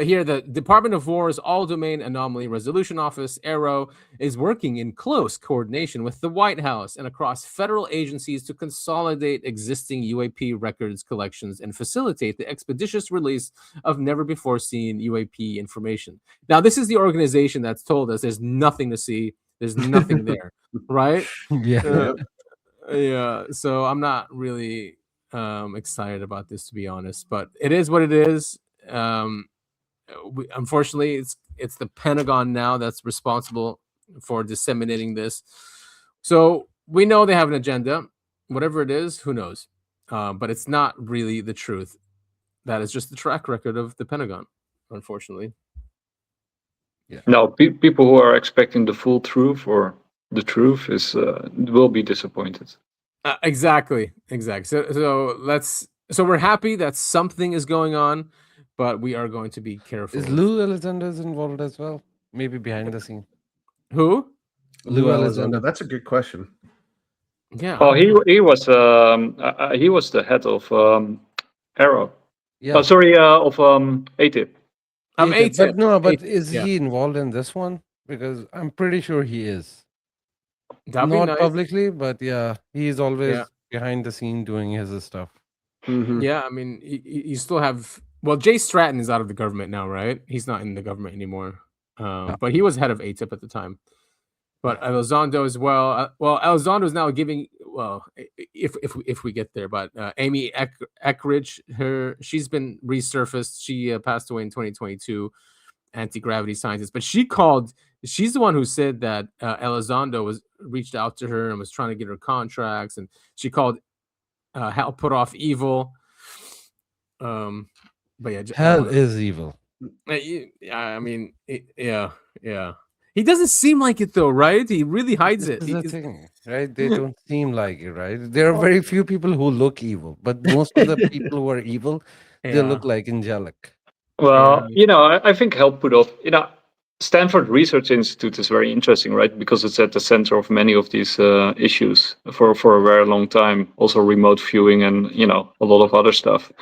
here, the Department of War's All-Domain Anomaly Resolution Office, ARROW, is working in close coordination with the White House and across federal agencies to consolidate existing UAP records collections and facilitate the expeditious release of never-before-seen UAP information. Now, this is the organization that's told us there's nothing to see, there's nothing there, right? Yeah. Yeah, so I'm not really excited about this, to be honest, but it is what it is. Unfortunately, it's the Pentagon now that's responsible for disseminating this. So we know they have an agenda, whatever it is, who knows? But it's not really the truth. That is just the track record of the Pentagon, unfortunately. Yeah. No, people who are expecting the full truth or the truth will be disappointed. Exactly. So we're happy that something is going on, but we are going to be careful. Is Lou Alexander's involved as well? Maybe behind the scene. Who? Lou Alexander. That's a good question. Yeah. Oh, he was the head of ARROW. Yeah. Oh, sorry, of ATIP. But no, but is he involved in this one? Because I'm pretty sure he is. That'd Not be nice. publicly, but yeah, he's always behind the scene doing his stuff. Mm-hmm. Yeah, I mean, you still have. Well, Jay Stratton is out of the government now, right? He's not in the government anymore. But he was head of ATIP at the time. But Elizondo as well. Elizondo is now giving. Well, if we get there, but Amy Eckridge, she's been resurfaced. She passed away in 2022. Anti-gravity scientist, but she's the one who said that Elizondo reached out to her and was trying to get her contracts, and she called Hal Puthoff evil. But yeah, Hal is evil. I mean, yeah. He doesn't seem like it though, right? He really hides it. This is the thing, right? They don't seem like it, right? There are very few people who look evil, but most of the people who are evil, they look like angelic. Well, I think Hal Puthoff, Stanford Research Institute is very interesting, right? Because it's at the center of many of these issues for a very long time. Also remote viewing and, a lot of other stuff.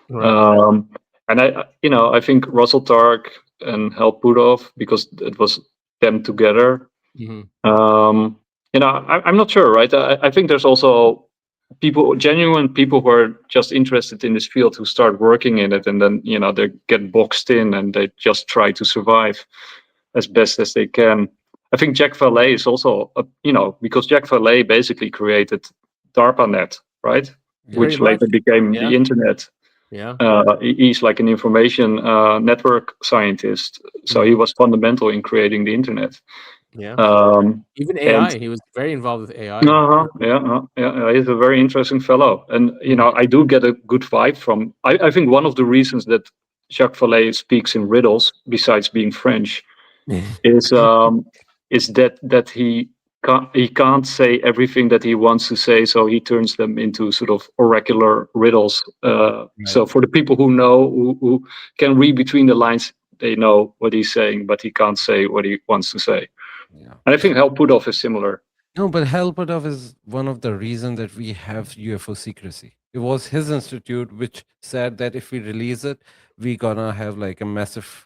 Right. And I think Russell Targ and Hal Puthoff, because it was them together. Mm-hmm. I'm not sure, right? I think there's also genuine people who are just interested in this field who start working in it, and then they get boxed in and they just try to survive as best as they can. I think Jack Vallée is also because Jack Vallée basically created DARPANET, right? Which later became the internet. He's like an information network scientist, so he was fundamental in creating the internet. Even AI, he was very involved with AI. He's a very interesting fellow, and I do get a good vibe from. I think one of the reasons that Jacques Vallée speaks in riddles, besides being French, is that he can't say everything that he wants to say, so he turns them into sort of oracular riddles. So for the people who know, who can read between the lines, they know what he's saying, but he can't say what he wants to say. Yeah. And I think Hal Puthoff is similar. No, but Hal Puthoff is one of the reasons that we have UFO secrecy. It was his institute which said that if we release it, we're gonna have like a massive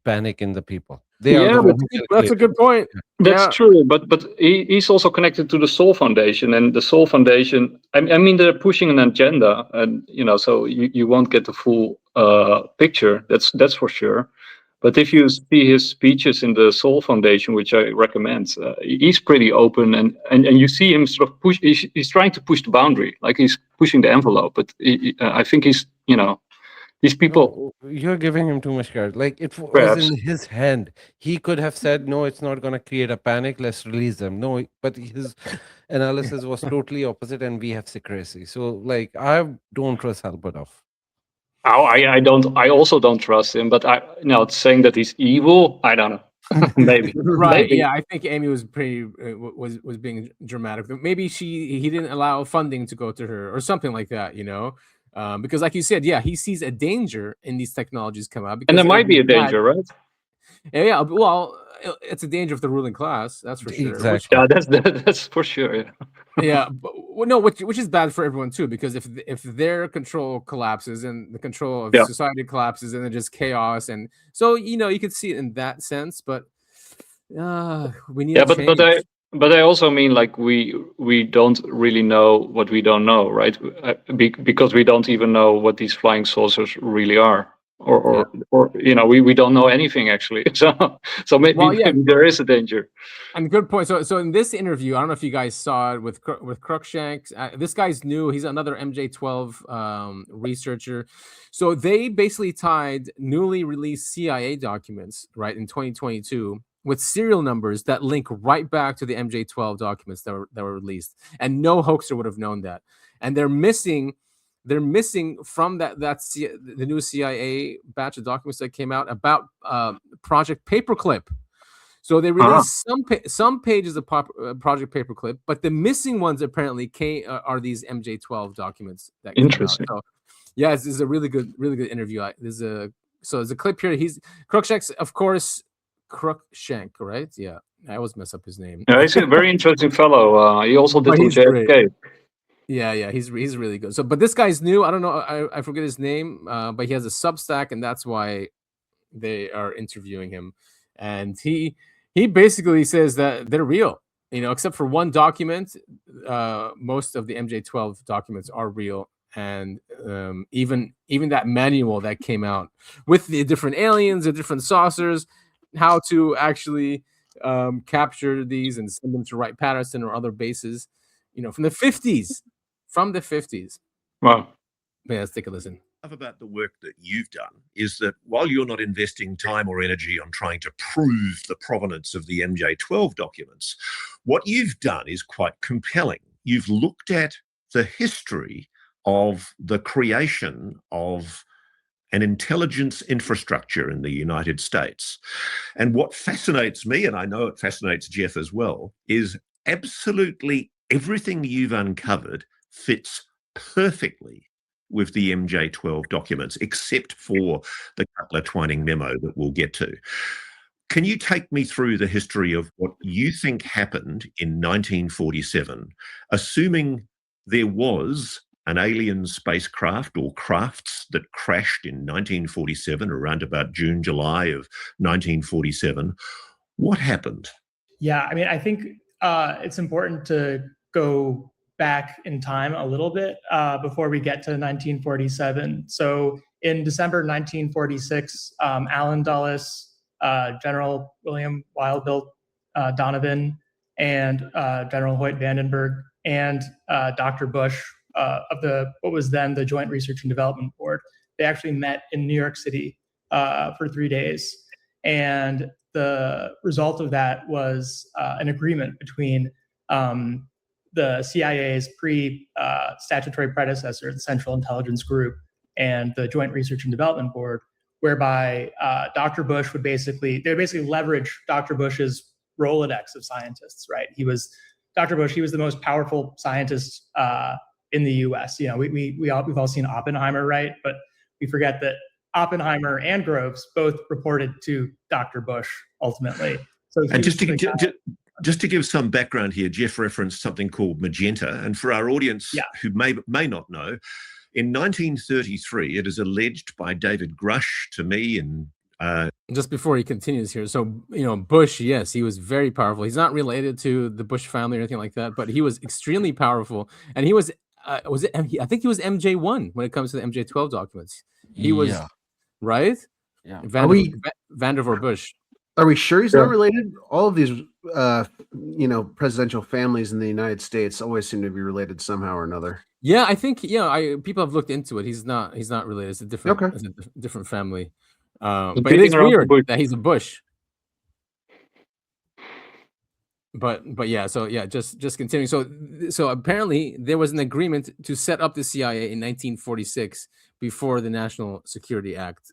panic in the people. That's a good point. That's true, but he's also connected to the Soul Foundation, and the Soul Foundation. I mean, they're pushing an agenda, and so you won't get the full picture. That's for sure. But if you see his speeches in the Soul Foundation, which I recommend, he's pretty open, and you see him sort of push. He's trying to push the boundary, like he's pushing the envelope. But I think he's, these people. No, you're giving him too much credit. Like it was in his hand. He could have said, "No, it's not going to create a panic. Let's release them." No, but his analysis was totally opposite, and we have secrecy. So, like, I don't trust Hal Puthoff. Oh, I don't. I also don't trust him. But saying that he's evil, I don't know. Maybe. Right. Maybe. Yeah, I think Amy was pretty was being dramatic. Maybe he didn't allow funding to go to her or something like that. Because like you said, he sees a danger in these technologies come out. And there might be a danger, right? Yeah. Well, it's a danger of the ruling class. That's for sure. Exactly. That's for sure. Yeah. Well, no, which is bad for everyone too, because if their control collapses and the control of Yeah. society collapses, and then just chaos, and so you could see it in that sense, but we need to change. But I also mean, like, we don't really know what we don't know, right? Because we don't even know what these flying saucers really are, or we don't know anything actually. So maybe there is a danger. And good point. So in this interview, I don't know if you guys saw it with Cruikshank. This guy's new. He's another MJ-12 researcher. So they basically tied newly released CIA documents, right, in 2022 with serial numbers that link right back to the MJ-12 documents that were released, and no hoaxer would have known that. And they're missing from the new CIA batch of documents that came out about Project Paperclip. So they released some pages of Project Paperclip, but the missing ones apparently are these MJ-12 documents that came out. So, yeah, this is a really good interview. There's a clip here. He's Cruikshank, of course. Cruikshank, right? Yeah, I always mess up his name. Yeah, he's a very interesting fellow. He also did some JFK. Yeah, he's really good. So, but this guy's new. I don't know. I forget his name, but he has a Substack, and that's why they are interviewing him. And he basically says that they're real, except for one document. Most of the MJ-12 documents are real, and even that manual that came out with the different aliens, the different saucers, how to actually capture these and send them to Wright-Patterson or other bases, from the 50s. Wow. Yeah, let's take a listen. About the work that you've done is that while you're not investing time or energy on trying to prove the provenance of the MJ-12 documents, what you've done is quite compelling. You've looked at the history of the creation of an intelligence infrastructure in the United States. And what fascinates me, and I know it fascinates Jeff as well, is absolutely everything you've uncovered fits perfectly with the MJ-12 documents, except for the Cutler-Twining memo that we'll get to. Can you take me through the history of what you think happened in 1947, assuming there was an alien spacecraft or crafts that crashed in 1947, around about June, July of 1947? What happened? Yeah, I mean, I think it's important to go back in time a little bit before we get to 1947. So in December 1946, Allen Dulles, General William Wild Bill Donovan, and General Hoyt Vandenberg, and Dr. Bush of what was then the Joint Research and Development Board, they actually met in New York City for 3 days. And the result of that was an agreement between the CIA's pre-statutory predecessor, the Central Intelligence Group, and the Joint Research and Development Board, whereby Dr. Bush would basically leverage Dr. Bush's Rolodex of scientists, right? Dr. Bush, he was the most powerful scientist in the US. We've all seen Oppenheimer, right? But we forget that Oppenheimer and Groves both reported to Dr. Bush ultimately. So and just to give some background here, Jeff referenced something called Magenta. And for our audience who may not know, in 1933, it is alleged by David Grush to me and just before he continues here. So, Bush, yes, he was very powerful. He's not related to the Bush family or anything like that, but he was extremely powerful. And he was, I think he was MJ-1 when it comes to the MJ-12 documents. He was, right? Yeah. Vandervoort Bush. Are we sure he's not related? All of these, presidential families in the United States always seem to be related somehow or another. Yeah, I think people have looked into it. He's not related. It's a different family. But it is weird that he's a Bush. But yeah, so yeah, just continuing. So apparently there was an agreement to set up the CIA in 1946 before the National Security Act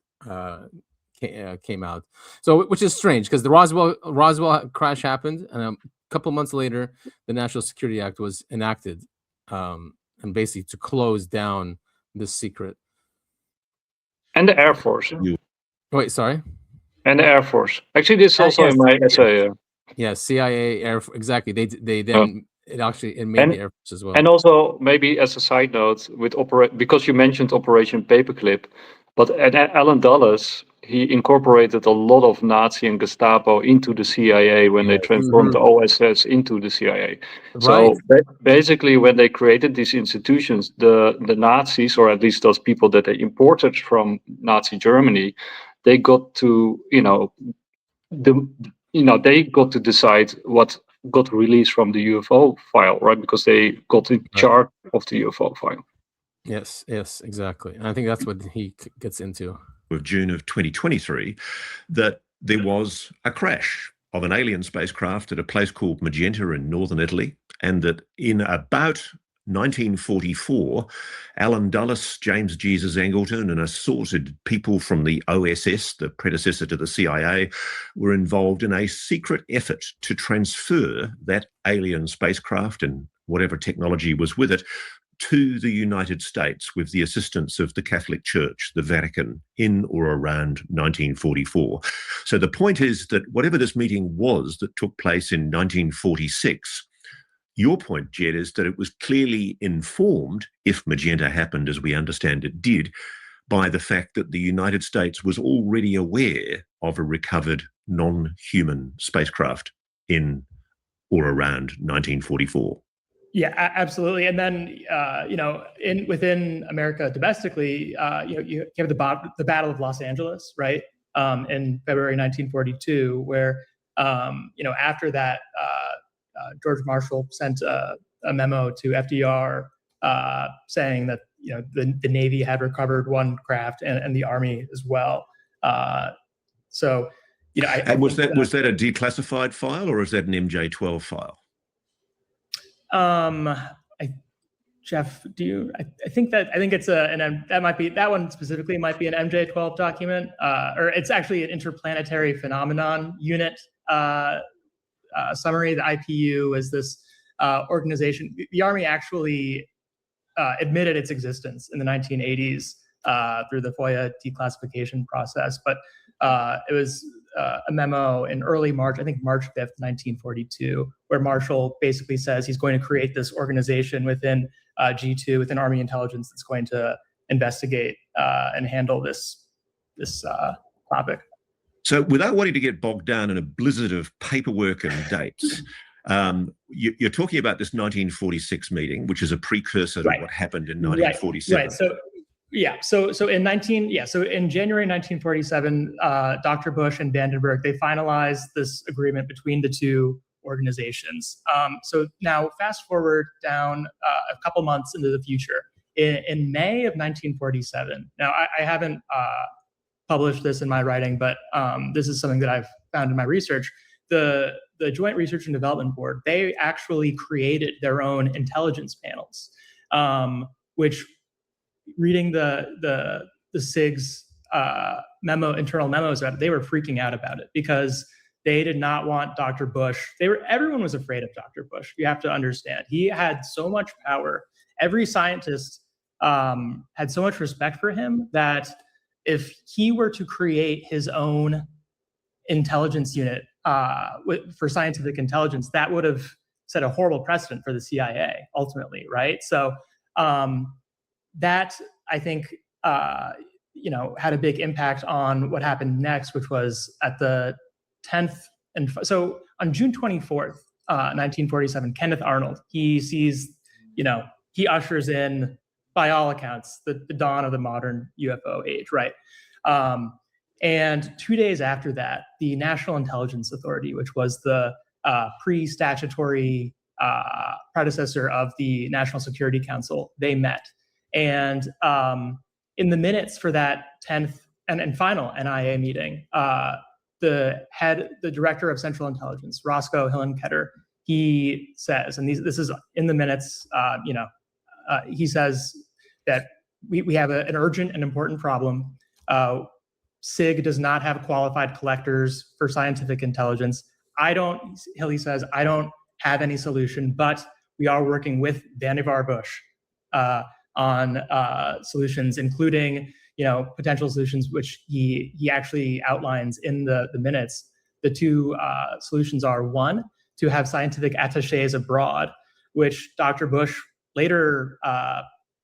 came out. So which is strange because the Roswell crash happened, and a couple months later, the National Security Act was enacted, and basically to close down this secret. And the Air Force. Wait, sorry. And the Air Force. Actually, this is also in my essay. Yeah, CIA, exactly. They then it made And- the Air Force as well. And also, maybe as a side note, because you mentioned Operation Paperclip, but Alan Dulles, he incorporated a lot of Nazi and Gestapo into the CIA when they Yes. transformed the OSS into the CIA. Right. So basically, when they created these institutions, the Nazis, or at least those people that they imported from Nazi Germany, they got to, they got to decide what got released from the UFO file, right? Because they got in charge of the UFO file. Yes, exactly. And I think that's what he gets into. Of June of 2023, that there was a crash of an alien spacecraft at a place called Magenta in northern Italy, and that in about 1944, Alan Dulles, James Jesus Angleton, and assorted people from the OSS, the predecessor to the CIA, were involved in a secret effort to transfer that alien spacecraft and whatever technology was with it to the United States with the assistance of the Catholic Church, the Vatican, in or around 1944. So the point is that whatever this meeting was that took place in 1946, your point, Jed, is that it was clearly informed, if Magenta happened as we understand it did, by the fact that the United States was already aware of a recovered non-human spacecraft in or around 1944. Yeah, absolutely. And then, within America domestically, you have the Battle of Los Angeles, right? In February 1942, where, after that, George Marshall sent a memo to FDR saying that, the Navy had recovered one craft and the Army as well. And was that a declassified file, or is that an MJ-12 file? Jeff, I think it's that one specifically might be an MJ-12 document, or it's actually an interplanetary phenomenon unit summary. The IPU is this organization. The Army actually admitted its existence in the 1980s through the FOIA declassification process, but it was a memo in early March, I think March 5th, 1942, where Marshall basically says he's going to create this organization within G2, within Army intelligence, that's going to investigate and handle this topic. So without wanting to get bogged down in a blizzard of paperwork and dates, you're talking about this 1946 meeting, which is a precursor to what happened in 1947. Right. So in January 1947, Dr. Bush and Vandenberg, they finalized this agreement between the two organizations. So now fast forward down a couple months into the future. In May of 1947, now I haven't published this in my writing, but this is something that I've found in my research. The Joint Research and Development Board, they actually created their own intelligence panels, which, reading the SIG's internal memos about it, they were freaking out about it because they did not want Dr. Bush. Everyone was afraid of Dr. Bush. You have to understand, he had so much power. Every scientist had so much respect for him that if he were to create his own intelligence unit for scientific intelligence, that would have set a horrible precedent for the CIA ultimately, right? So that, I think, had a big impact on what happened next, which was at the 10th. And so on June 24th, 1947, Kenneth Arnold, he sees, he ushers in, by all accounts, the dawn of the modern UFO age, right? And 2 days after that, the National Intelligence Authority, which was the pre-statutory predecessor of the National Security Council, they met. And in the minutes for that 10th and final NIA meeting, the director of Central Intelligence, Roscoe Hillenketter, he says, and this is in the minutes, he says that we have an urgent and important problem. SIG does not have qualified collectors for scientific intelligence. Hilly says, I don't have any solution, but we are working with Vannevar Bush on solutions, including, potential solutions, which he actually outlines in the minutes. The two solutions are, one, to have scientific attaches abroad, which Dr. Bush later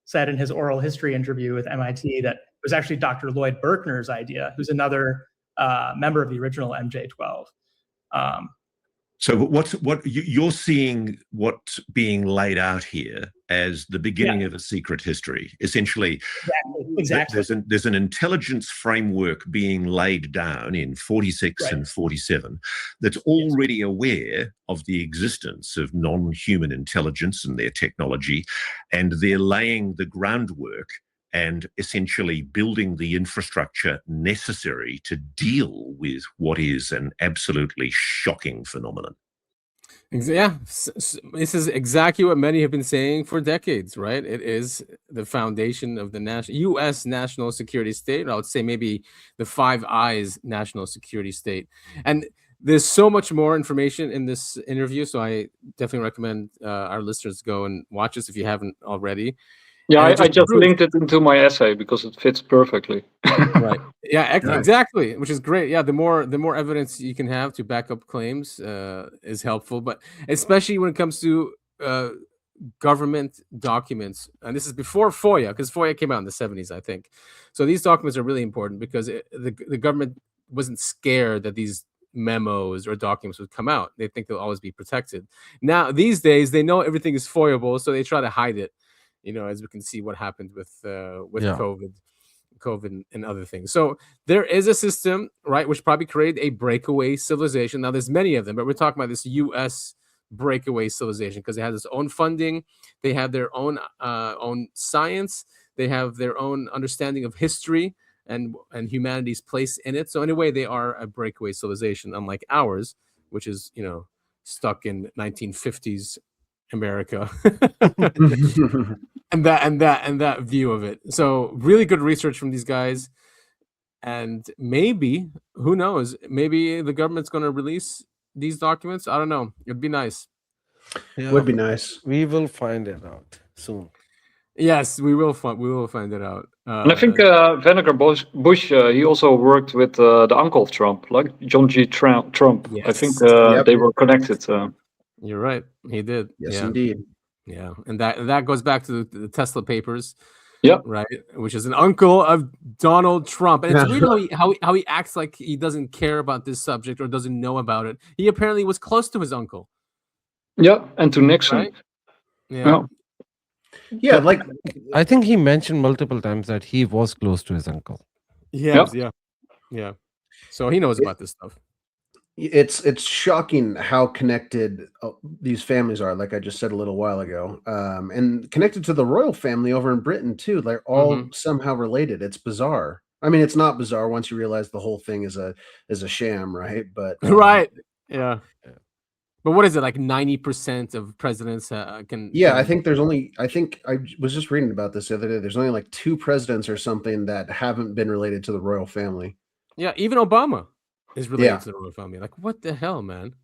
said in his oral history interview with MIT that it was actually Dr. Lloyd Berkner's idea, who's another member of the original MJ-12. So what you're seeing what's being laid out here as the beginning of a secret history. Essentially, exactly. There's an intelligence framework being laid down in 46 and 47 that's already aware of the existence of non-human intelligence and their technology, and they're laying the groundwork and essentially building the infrastructure necessary to deal with what is an absolutely shocking phenomenon. Yeah, this is exactly what many have been saying for decades, right? It is the foundation of the U.S. national security state. I would say maybe the Five Eyes national security state. And there's so much more information in this interview, so I definitely recommend our listeners go and watch this if you haven't already. Yeah, I just linked it into my essay because it fits perfectly. Right. Yeah, exactly, which is great. Yeah, the more evidence you can have to back up claims is helpful, but especially when it comes to government documents. And this is before FOIA, because FOIA came out in the 70s, I think. So these documents are really important because the government wasn't scared that these memos or documents would come out. They think they'll always be protected. Now, these days, they know everything is FOIable, so they try to hide it. You know, as we can see what happened with COVID and other things. So there is a system, right, which probably created a breakaway civilization. Now, there's many of them, but we're talking about this U.S. breakaway civilization because it has its own funding. They have their own science. They have their own understanding of history and humanity's place in it. So in a way, they are a breakaway civilization, unlike ours, which is, you know, stuck in 1950s America. and that view of it. So really good research from these guys, and maybe, who knows, maybe the government's going to release these documents. I don't know. It'd be nice. Yeah, would be nice. We will find it out soon. Yes, we will find it out. And I think Vannegar Bush he also worked with the uncle of Trump, like John G. Trump. Yes. I think they were connected. You're right. He did. Yes, indeed. Yeah, and that goes back to the Tesla papers. Yeah, right. Which is an uncle of Donald Trump, and it's weird how he acts like he doesn't care about this subject or doesn't know about it. He apparently was close to his uncle. Yeah, and to Nixon. Right? Yeah. Yeah, like I think he mentioned multiple times that he was close to his uncle. Yeah. So he knows about this stuff. It's shocking how connected these families are, like I just said a little while ago, and connected to the royal family over in Britain too. They're all somehow related. It's bizarre. I mean, it's not bizarre once you realize the whole thing is a sham, right? But right, yeah. But what is it, like 90% of presidents can? Yeah, I think there's only. I think I was just reading about this the other day. There's only like 2 presidents or something that haven't been related to the royal family. Yeah, even Obama is related to the royal family. Like, what the hell, man?